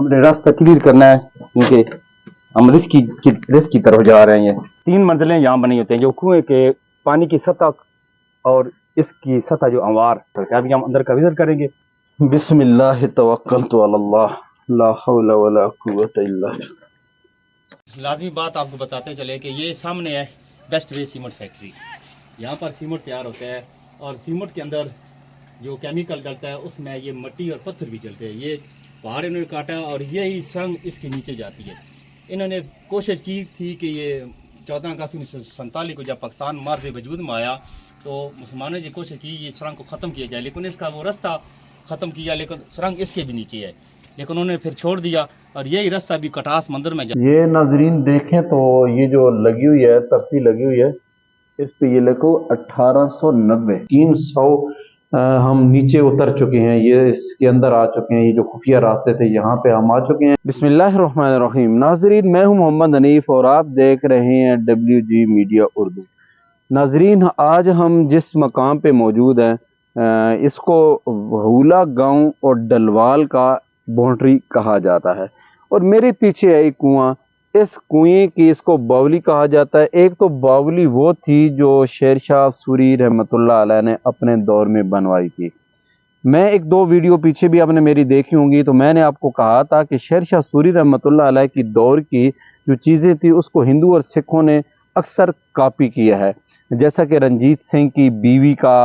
हमने रास्ता क्लियर करना है क्योंकि हम रिस्क की तरफ जा रहे हैं। 3 मंजिलें यहाँ बनी होती हैं जो कुएं के पानी की सतह और इसकी सतह जो अंवार अभी हम अंदर का विजिट करेंगे। बिस्मिल्लाह तवक्कलतु अलल्लाह ला हौला वला कुव्वता इल्ला बिल्लाह। लाजमी बात आपको बताते चले कि ये सामने है बेस्ट वे सीमेंट फैक्ट्री। यहाँ पर सीमेंट तैयार होता है और सीमेंट के अंदर जो केमिकल डलता है उसमें ये मिट्टी और पत्थर भी चलते हैं। ये पहाड़ इन्होंने काटा और यही संग इसके नीचे जाती है। इन्होंने कोशिश की थी कि ये 14 अगस्त 1947 को जब पाकिस्तान मार्ज वजूद में आया तो मुसलमानों ने कोशिश की ये सुरंग को ख़त्म किया जाए, लेकिन इसका वो रास्ता ख़त्म किया, लेकिन सुरंग इसके भी नीचे है, लेकिन उन्होंने फिर छोड़ दिया और यही रास्ता भी कटास मंदिर में जाए। ये नाजरीन देखें तो ये जो लगी हुई है तख्ती लगी हुई है इस पे ये लिखो 1890 300 हम नीचे उतर चुके हैं, ये इसके अंदर आ चुके हैं। ये जो खुफिया रास्ते थे यहाँ पे हम आ चुके हैं। बिस्मिल्लाहिर्रहमानिर्रहीम। नाजरीन मैं हूँ मोहम्मद हनीफ और आप देख रहे हैं WG मीडिया उर्दू। नाजरीन आज हम जिस मकाम पे मौजूद हैं इसको हुला गांव और डलवाल का बाउंड्री कहा जाता है और मेरे पीछे है एक कुआं। इस कुएं की इसको बावली कहा जाता है। एक तो बावली वो थी जो शेर शाह सूरी रहमतुल्लाह अलैह ने अपने दौर में बनवाई थी। मैं एक दो वीडियो पीछे भी आपने मेरी देखी होंगी तो मैंने आपको कहा था कि शेर शाह सूरी रहमतुल्लाह अलैह की दौर की जो चीज़ें थी उसको हिंदू और सिखों ने अक्सर कॉपी किया है, जैसा कि रंजीत सिंह की बीवी का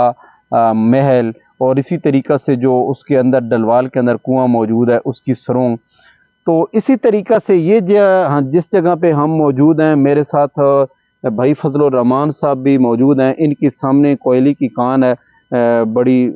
महल और इसी तरीक़ा से जो उसके अंदर डलवाल के अंदर कुआं मौजूद है उसकी सरों। तो इसी तरीक़ा से ये जिस जगह पे हम मौजूद हैं मेरे साथ भाई फजलुर रहमान साहब भी मौजूद हैं। इनके सामने कोयले की कान है, बड़ी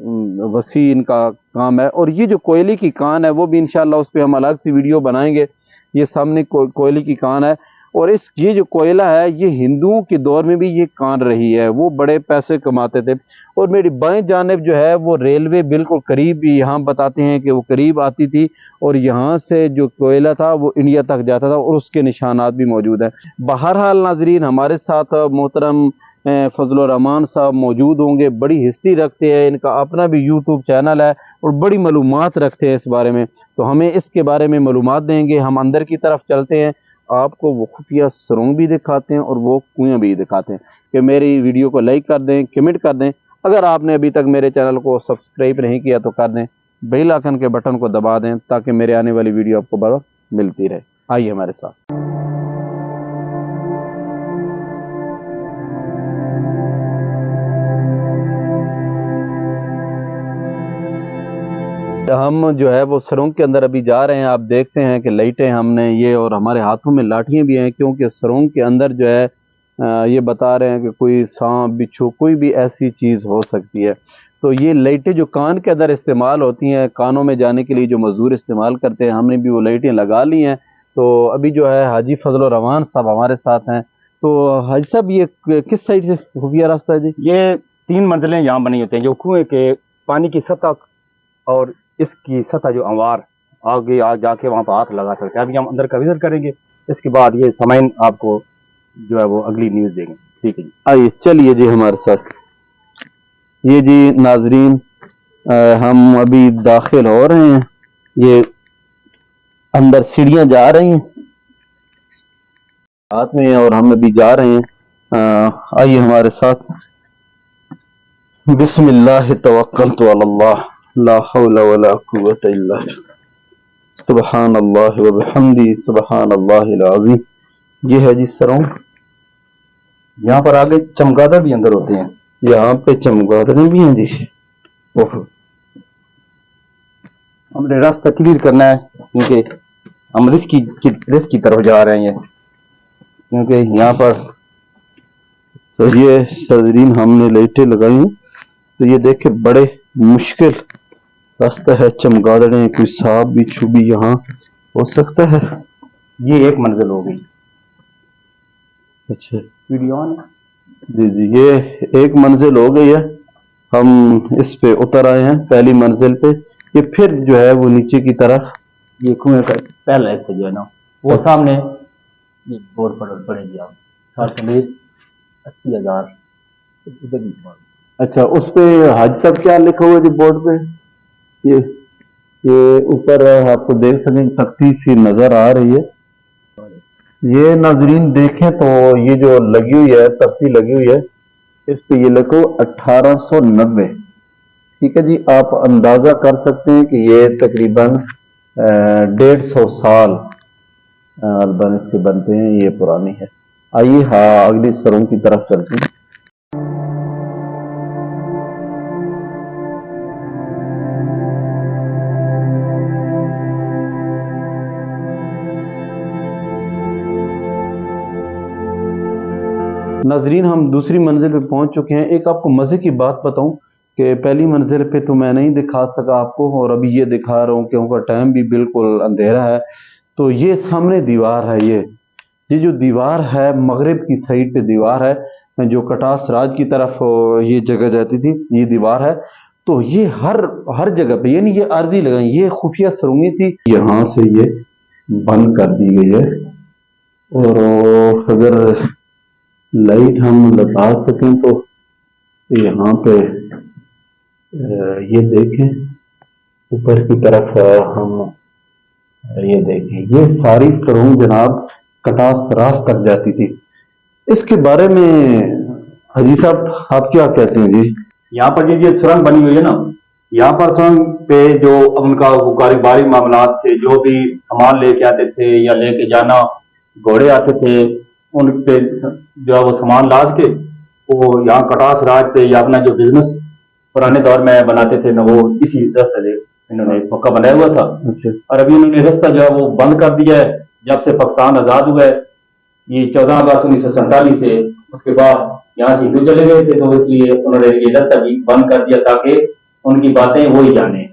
वसी इनका काम है और ये जो कोयले की कान है वो भी इंशाल्लाह उस पर हम अलग सी वीडियो बनाएंगे। ये सामने कोयले की कान है और ये जो कोयला है ये हिंदुओं के दौर में भी ये कान रही है, वो बड़े पैसे कमाते थे। और मेरी बाएं जानिब जो है वो रेलवे बिल्कुल करीब, यहाँ बताते हैं कि वो करीब आती थी और यहाँ से जो कोयला था वो इंडिया तक जाता था और उसके निशानात भी मौजूद हैं। बहरहाल नाजरीन हमारे साथ मोहतरम फजलुर रहमान साहब मौजूद होंगे, बड़ी हिस्ट्री रखते हैं, इनका अपना भी यूट्यूब चैनल है और बड़ी मालूमात रखते हैं इस बारे में, तो हमें इसके बारे में मालूमात देंगे। हम अंदर की तरफ चलते हैं, आपको वो खुफिया सुरंग भी दिखाते हैं और वो कुएं भी दिखाते हैं। कि मेरी वीडियो को लाइक कर दें, कमेंट कर दें। अगर आपने अभी तक मेरे चैनल को सब्सक्राइब नहीं किया तो कर दें, बेल आइकन के बटन को दबा दें ताकि मेरे आने वाली वीडियो आपको बराबर मिलती रहे। आइए हमारे साथ। हम जो है वो सरों के अंदर अभी जा रहे हैं। आप देखते हैं कि लाइटें हमने ये और हमारे हाथों में लाठियां भी हैं क्योंकि सरों के अंदर जो है ये बता रहे हैं कि कोई सांप बिच्छू कोई भी ऐसी चीज़ हो सकती है। तो ये लाइटें जो कान के अंदर इस्तेमाल होती हैं, कानों में जाने के लिए जो मजदूर इस्तेमाल करते हैं, हमने भी वो लाइटें लगा ली हैं। तो अभी जो है हाजी फजलुर रहमान साहब हमारे साथ हैं। तो हाजी साहब ये किस साइड से खुफिया रास्ता है जी? ये 3 मंजिलें यहाँ बनी होती हैं जो कुएं के पानी की सतह और इसकी सतह जो अंवार आगे जाके वहाँ पर हाथ लगा सकते हैं। अभी हम अंदर का विजिट करेंगे, इसके बाद ये सामाइन आपको जो है वो अगली न्यूज़ देंगे। ठीक है जी, आइए चलिए जी हमारे साथ। ये जी नाजरीन हम अभी दाखिल हो रहे हैं, ये अंदर सीढ़ियां जा रही हैं हाथ में और हम अभी जा रहे हैं। आइए हमारे साथ। बिस्मिल्लाह तवक्कलतु अलल्लाह ला हौला वला कुव्वता इल्ला बिल्लाह। सुबहानल्लाह व बिहम्दी सुबहानल्लाहिल अज़ीम। ये है जी सरों। यहाँ पर आगे चमगादड़ भी अंदर होते हैं। यहाँ पे चमगादड़ें भी हैं जी। ओह, हमने रास्ता क्लियर करना है क्योंकि हम रिस्क की तरफ जा रहे हैं क्योंकि यहाँ पर तो ये सदरीन हमने लाइटें लगाई हैं। तो ये देखे बड़े मुश्किल रास्ता है, चमगादड़ें कोई सांप बिच्छू भी यहाँ हो सकता है। ये एक मंजिल हो गई। अच्छा वीडियो ऑन है जी, ये एक मंजिल हो गई है। हम इस पे उतर आए हैं पहली मंजिल पे। ये फिर जो है वो नीचे की तरफ ये कुएं का पहला हिस्सा जो है ना वो सामने ये बोर्ड पड़ेगी आप 80,000 उधर भी। अच्छा उस पे हाजी साहब क्या लिखा हुआ है जी बोर्ड पे? ये ऊपर आपको देख सकें तख्ती सी नजर आ रही है। ये नाजरीन देखें तो ये जो लगी हुई है तख्ती लगी हुई है, इस पे ये लिखो 1890। ठीक है जी, आप अंदाजा कर सकते हैं कि ये तकरीबन 150 साल अल्बन इसके बनते हैं, ये पुरानी है। आइए हाँ अगली सरों की तरफ चलते हैं। नाजरीन हम दूसरी मंजिल पे पहुंच चुके हैं। एक आपको मजे की बात बताऊं कि पहली मंजिल पे तो मैं नहीं दिखा सका आपको, और अभी ये दिखा रहा हूं क्योंकि टाइम भी बिल्कुल अंधेरा है। तो ये सामने दीवार है, ये जो दीवार है मगरिब की साइड पे दीवार है, जो कटास राज की तरफ ये जगह जाती थी, ये दीवार है। तो ये हर जगह पे, यानी ये आरजी लगाई, ये खुफिया सुरंगें थी, यहाँ से ये बंद कर दी गई है। और अगर लाइट हम लगा सकें तो यहाँ पे ये देखें ऊपर की तरफ हम ये देखें, ये सारी सुरंग जनाब कटास रास तक जाती थी। इसके बारे में हाजी साहब आप क्या कहते हैं जी? यहाँ पर ये सुरंग बनी हुई है ना, यहाँ पर सुरंग पे जो उनका कारोबारी मामलात थे, जो भी सामान लेके आते थे या लेके जाना, घोड़े आते थे, उन पे जो है वो सामान लाद के वो यहाँ कटास राज पे या अपना जो बिजनेस पुराने दौर में बनाते थे ना, वो इसी रास्ते से इन्होंने मौका बनाया हुआ था। अच्छा, और अभी उन्होंने रास्ता जो है वो बंद कर दिया है जब से पाकिस्तान आजाद हुआ है, ये 14 अगस्त 1947 से। उसके बाद यहाँ से हिंदू चले गए थे, तो इसलिए उन्होंने ये रास्ता भी बंद कर दिया ताकि उनकी बातें वो ही जाने,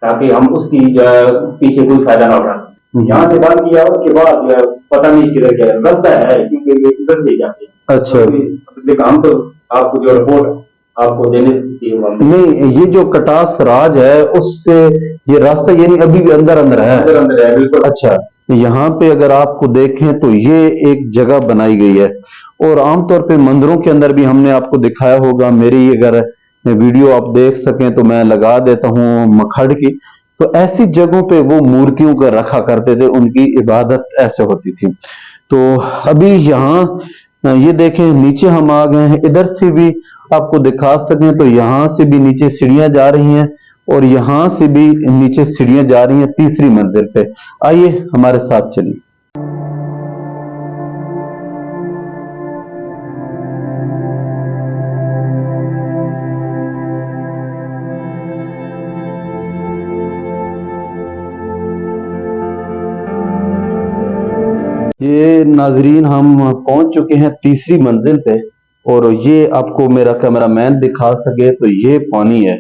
ताकि हम उसकी पीछे कोई फायदा ना उठाएं। यहाँ से बंद किया, उसके बाद पता नहीं किधर गया रास्ता है, क्योंकि ये इधर से जाते हैं। अच्छा, हम तो आपको जो रिपोर्ट आपको देने नहीं, ये जो कटास राज है उससे ये रास्ता यानी अभी भी अंदर अंदर है, बिल्कुल। अच्छा, यहाँ पे अगर आपको देखें तो ये एक जगह बनाई गई है, और आमतौर पे मंदिरों के अंदर भी हमने आपको दिखाया होगा। मेरी अगर वीडियो आप देख सकें तो मैं लगा देता हूँ मखड़ की, तो ऐसी जगहों पे वो मूर्तियों का रखा करते थे, उनकी इबादत ऐसे होती थी। तो अभी यहाँ ये देखें नीचे हम आ गए हैं, इधर से भी आपको दिखा सकें तो यहाँ से भी नीचे सीढ़ियां जा रही हैं, और यहाँ से भी नीचे सीढ़ियां जा रही हैं तीसरी मंजिल पे। आइए हमारे साथ चलिए। ये नाजरीन हम पहुंच चुके हैं तीसरी मंजिल पे, और ये आपको मेरा कैमरामैन दिखा सके तो ये पानी है।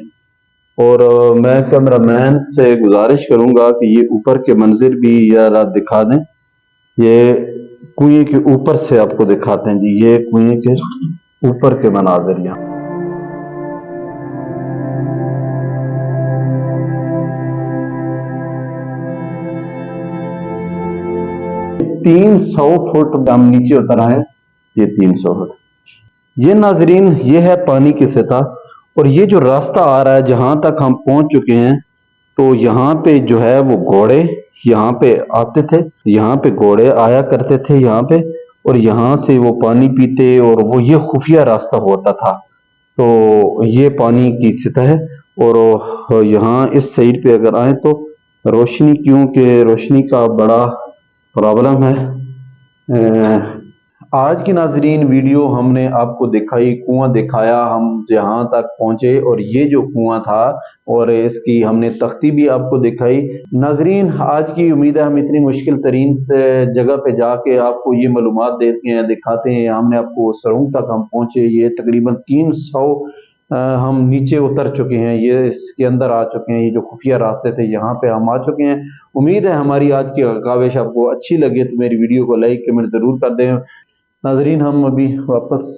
और मैं कैमरामैन से गुजारिश करूंगा कि ये ऊपर के मंजिल भी जरा दिखा दें। ये कुएं के ऊपर से आपको दिखाते हैं जी, ये कुएं के ऊपर के मनाजिर यहाँ। 300 फुट हम नीचे उतर आए, ये 300 फुट। ये नाजरीन ये है पानी की सतह, और ये जो रास्ता आ रहा है जहां तक हम पहुंच चुके हैं, तो यहाँ पे जो है वो घोड़े यहाँ पे आते थे, यहाँ पे घोड़े आया करते थे यहाँ पे, और यहाँ से वो पानी पीते, और वो ये खुफिया रास्ता होता था। तो ये पानी की सतह है, और यहाँ इस साइड पे अगर आए तो रोशनी, क्योंकि रोशनी का बड़ा प्रॉब्लम है। आज की नाजरीन वीडियो हमने आपको दिखाई, कुआं दिखाया, हम जहां तक पहुंचे, और ये जो कुआं था और इसकी हमने तख्ती भी आपको दिखाई। नाजरीन आज की उम्मीद है हम इतनी मुश्किल तरीन से जगह पे जाके आपको ये मालूमात देते हैं, दिखाते हैं। हमने आपको सरों तक हम पहुंचे, ये तकरीबन 300 हम नीचे उतर चुके हैं, ये इसके अंदर आ चुके हैं। ये जो खुफिया रास्ते थे यहाँ पे हम आ चुके हैं। उम्मीद है हमारी आज की काविश आपको अच्छी लगे तो मेरी वीडियो को लाइक कमेंट जरूर कर दें। नाजरीन हम अभी वापस